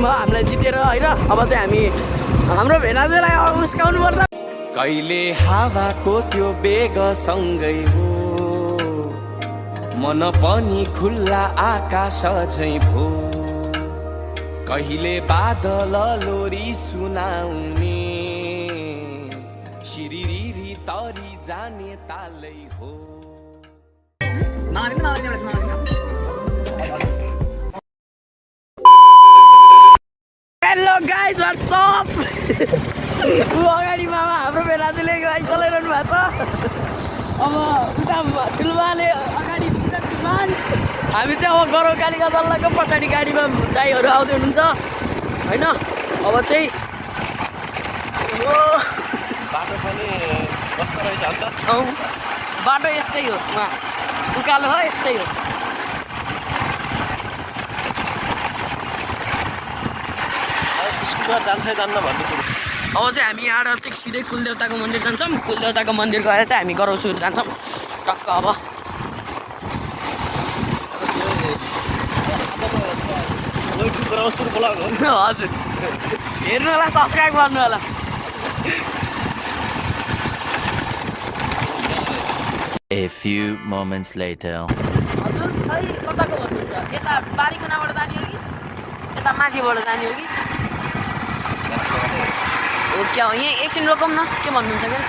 भयो हामीलाई जितेर होइन। अब चाहिँ हामी हाम्रो भेनाजुलाई उस्काउनुपर्छ। कहिले हावाको त्यो बेगसँगै हो मन पनि खुल्ला आकाश झैँ भो कहिले बादल लोरी सुनाउने सिरिरी तरी जाने तालै हो। Hello guys what's up. ऊ अगाडि मामा हाम्रो भेनाजुले गाडी चलाइरहनु भएको छ। अब उता ठुलबाले अगाडि हामी चाहिँ अब गरौँ कालिका दल्लाको पछाडि गाडीमा दाइहरू आउँदै हुनुहुन्छ होइन। अब चाहिँ बाटो पनि कस्तो रहेछ अन्त? बाटो यस्तै हो उहाँ उकालो हो यस्तै हो। जान्छ जान्न भन्ने कुरो। अब चाहिँ हामी यहाँबाट चाहिँ सिधै कुलदेवताको मन्दिर जान्छौँ। कुलदेवताको मन्दिर गएर चाहिँ हामी गरौँसुर जान्छौँ टक्क। अब हजुर हेर्नु होला, सब्सक्राइब गर्नु होला। A few moments later. हजुर खै कताको भन्नुहुन्छ? यता बारीकुनाबाट जाने हो कि यता माथिबाट जाने हो कि? हो क्या हो यहीँ एकछिन रोकौँ न, के भन्नुहुन्छ क्या?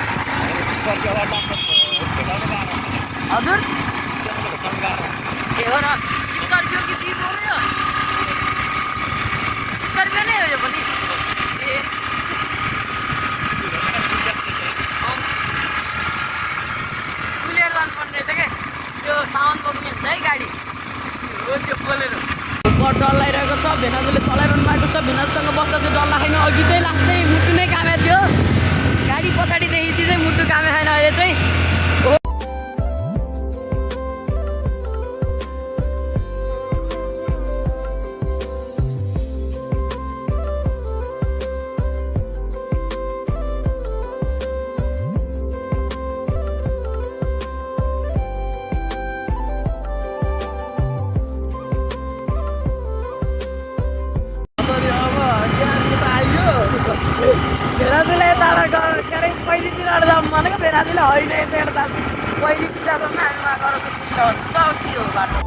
हजुर ए हो र स्कर्पियो कि जीप हो यो? स्कर्पियो नै हो यो पनि। ए कुलेर जानुपर्ने रहेछ क्या, त्यो सामान बोक्ने हुन्छ है गाडी हो त्यो बोलेर। बहुत डर लागिरहेको छ, भेनाजुले चलाइरहनु भएको छ। भेनाजुसँग बस्दा चाहिँ डर लागेन। अघि चाहिँ लास्टै मुटु नै कामे थियो, गाडी पछाडिदेखि चाहिँ मुटु कामे छैन। अहिले चाहिँ भेनाजुले यताबाट के अरे पहिलेतिर जाऊँ भनेको भेनाजुले होइन यताबाट जाऊँ पहिलेतिर जाऊँ हामीमा गएर के हो बाटो।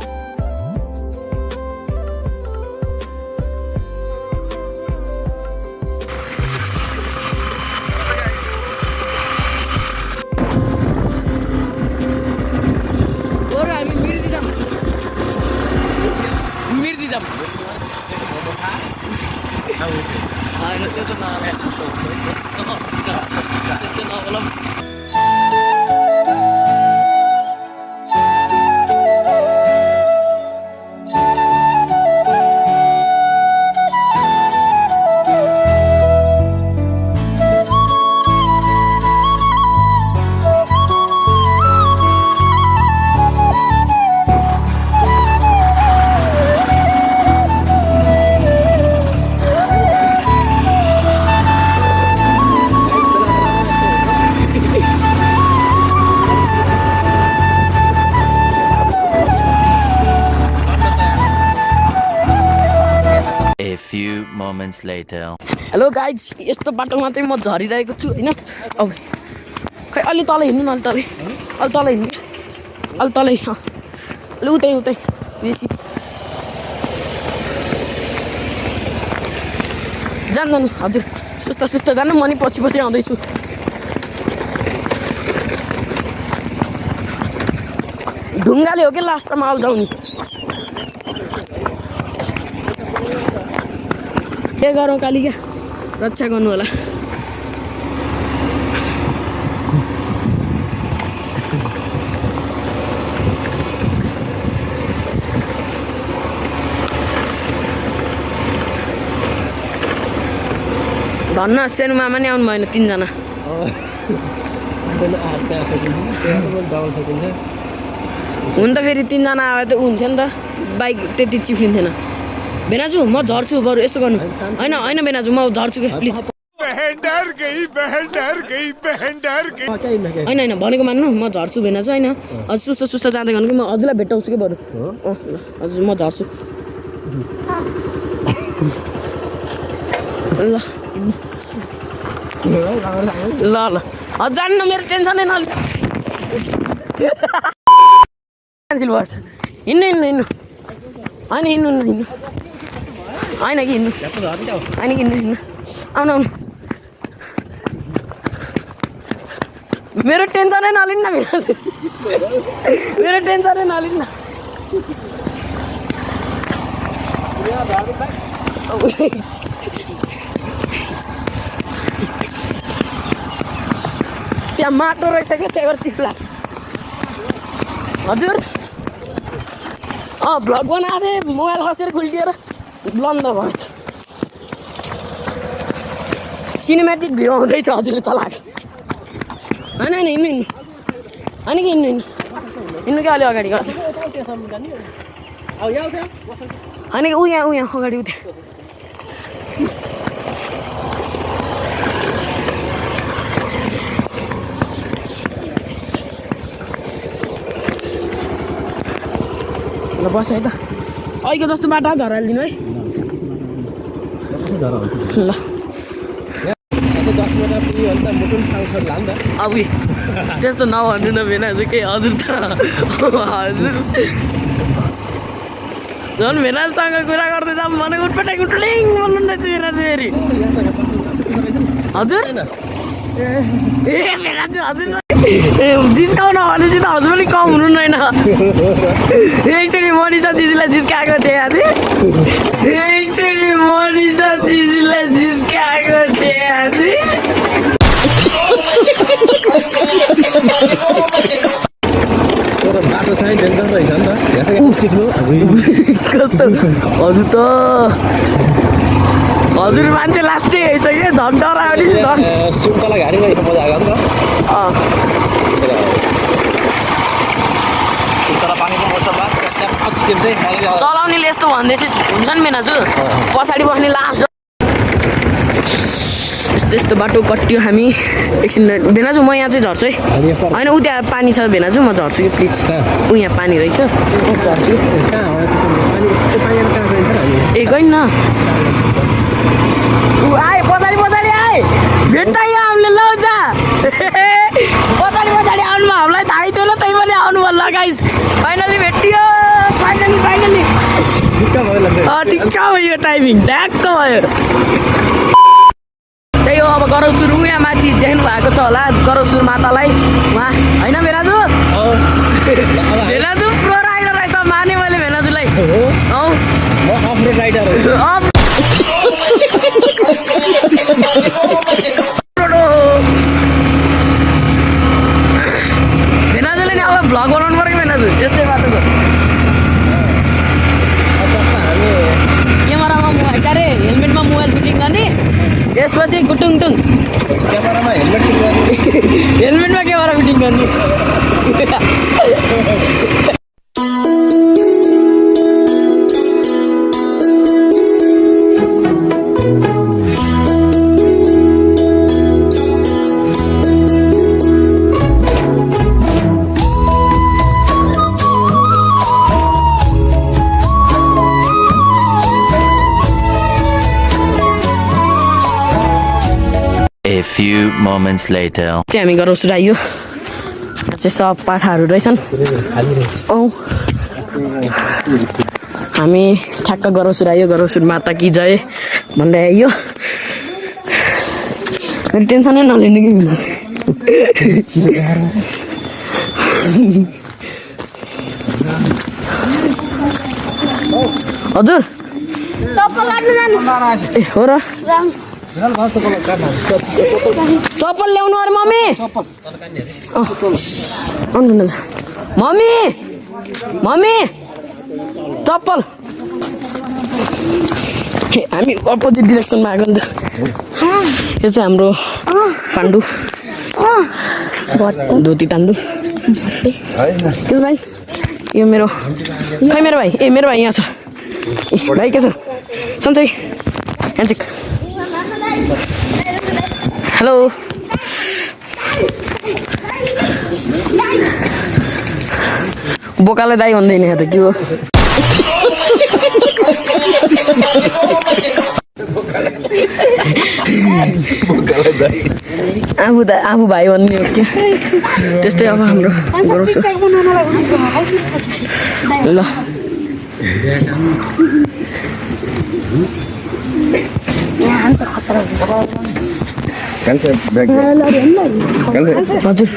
बरु हामी मिर्दी जाऊँ होइन त्यो त नहोला त्यस्तो नहोला। A few moments later. Hello guys, यस्तो बाटोमा चाहिँ म झरिरहेको छु होइन। अब खै अलि तल हिँड्नु न, अलि तल हिँड्नु, अलि तलै अलि उतै बेसी जान्दैन नि। हजुर सुस्त जानु, म नि पछि आउँदैछु। ढुङ्गाले हो कि लास्टमा अल्झाउने। के गरौँ कालिका, रक्षा गर्नु होला। भन्न सानो मामा नि आउनु भएन, 3 जना। हुन त फेरि 3 जना आए त हुन्थ्यो नि त, बाइक त्यति चिप्लिन्थेन। भेनाजु म झर्छु, बरु यसो गर्नु होइन भेनाजु म झर्छु कि प्लिज। होइन भनेको मान्नु, म झर्छु भेनाजु होइन। हजुर सुस्त जाँदै गर्नु कि म हजुरलाई भेटाउँछु कि बरु। ल हजुर म झर्छु। ल ल ल जान्न मेरो टेन्सनै नलि क्यान्सिल भएछ हिँड्नु होइन हिँड्नु होइन कि हिँड्नु होइन कि हिँड्नु आउनु मेरो टेन्सनै नलिन्न मेरो टेन्सनै नलिन्न त्यहाँ माटो रहेछ क्या त्यहाँबाट चिप्ला हजुर भ्लग बनाएको थिएँ मोबाइल खसेर खुल्टिएर बन्द भयो सिनेमेटिक भ्यू आउँदैछ हजुरले चलाएको होइन हिँड्नु होइन कि हिँड्नु क्या अलिक अगाडि गर्छ होइन कि ऊ यहाँ अगाडि उठ्यो ल बस है त अहिलेको जस्तो बाटो झरालिदिनु है ल अब त्यस्तो नभन्नु न भेनाजु के हजुर त हजुर झन् भेनाजसँग कुरा गर्दै जाऊँ भने उठपटाक उठलिङ बोल्नु रहेछ भेनाजु फेरि हजुर ए भेनाजु हजुर जिस्काउन भनेपछि त हजुर पनि कम हुनुहुन्न एकचोटि मनिषा दिदीलाई जिस्काएको थिएँ अरे एकचोटि मनिषा दिदीलाई जिस्काएको थिएँ अरे बाटो चाहिँ डेन्जर रहेछ नि त हजुर त हजुर मान्छे लास्टै हैछ क्या झन् डरायो सुन्तला घारी रहेछ मजा आएको नि त सुन्तला पानीमा बस्छ चलाउनेले यस्तो भन्दैछ हुन्छन् मेनाजु पछाडि बस्ने लास्ट यस्तो बाटो कट्यो हामी एकछिन भेनाजु म यहाँ चाहिँ झर्छु है होइन उ त्यहाँ पानी छ भेनाजु म झर्छु कि प्लिज ऊ यहाँ पानी रहेछ झर्छु ए गइन न ऊ आए पछाडि आए भेट्टायो हामीले लौ जा पछाडि आउनुमा हामीलाई थाहै थियो ल त्यही पनि आउनु भयो ल गाइस फाइनली भेटियो फाइनली ठिक्क भयो टाइमिङ ढ्याक्क भयो त्यही हो अब गरौसुर यहाँ माथि देख्नु भएको छ होला गरौसुर मातालाई उहाँ होइन भेनाजु प्रो राइडर रहेछ माने मैले भेनाजुलाई भेनाजुले नि अब भ्लग बनाउनु पर्यो भेनाजु त्यस्तै बाटोको क्यामेरामा मोबाइल के अरे हेलमेटमा मोबाइल फिटिङ गर्ने त्यसपछि गुटुङटुङ हेलमेटमा क्यामेरा फिटिङ गर्ने A few moments later. चाहिँ हामी गरौसुर आइयो चाहिँ सब पाठाहरू रहेछन् हामी ठ्याक्क गरौसुर आइयो गरौसुर माता कि जय भन्दै आइयो टेन्सनै नलिनु कि हजुर ए हो र चप्पल ल्याउनु अरे मम्मी आउनु न मम्मी चप्पल हामी अपोजिट डिरेक्सनमा आएको नि त यो चाहिँ हाम्रो पाण्डु धोती टान्डु के छ भाइ यो मेरो खै मेरो भाइ मेरो भाइ यहाँ छ भाइ के छ सन्चै ह्यान्डसेक हेलो बोकालाई दाइ भन्दैन यहाँ त के हो आफू भाइ भन्ने हो क्या त्यस्तै अब हाम्रो गराउँछु ल हजुर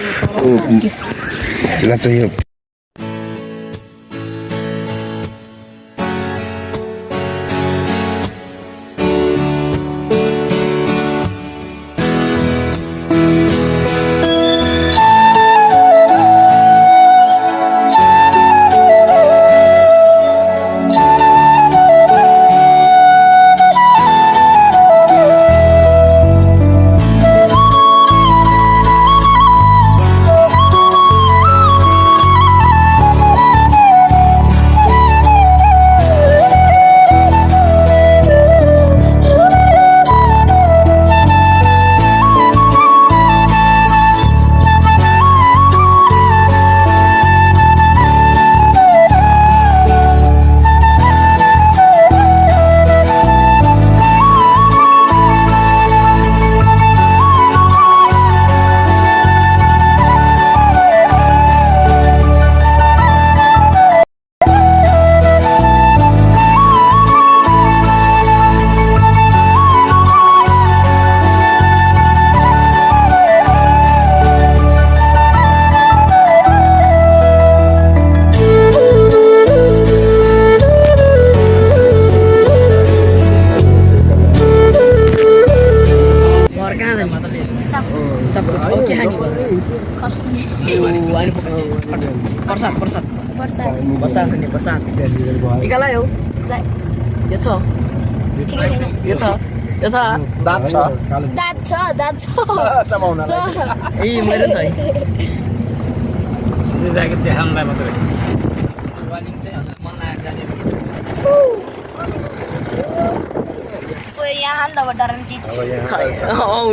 प्रसाद टिका लायो यो छ दाँत छ ए मेरो छ है ज्याकेट देखाउनुलाई मात्रै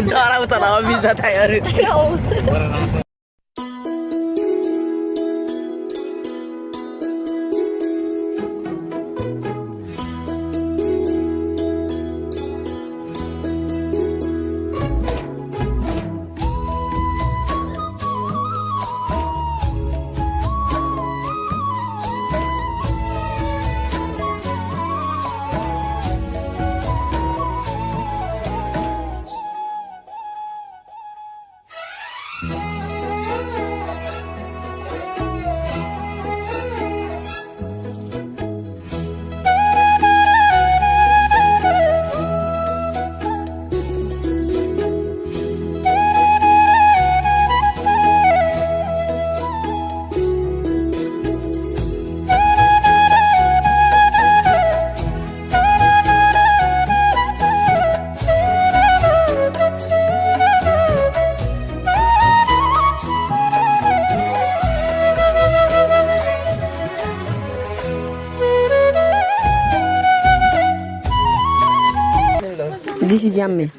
डराउँछ ल Birsa थाइहरू This is yummy.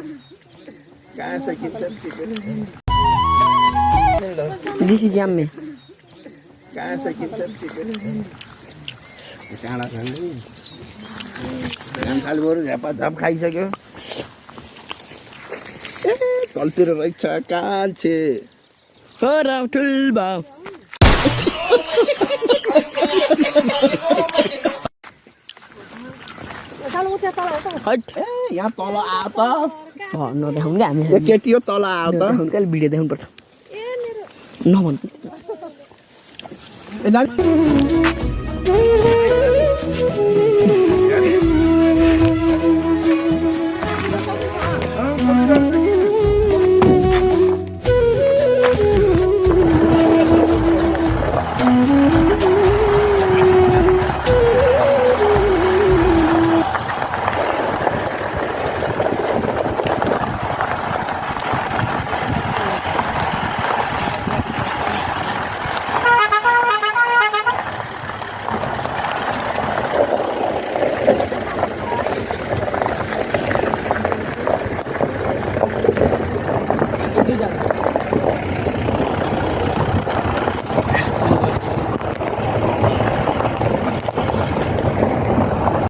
This is yummy. झाप खाइसक्यो तलतिर रहेछ कान्छे ठुल भाउ यहाँ तल आऊ त नदेखाउनु क्या हामी केटी हो तल आऊ त कहिले भिडियो देखाउनु पर्छ नभन्नु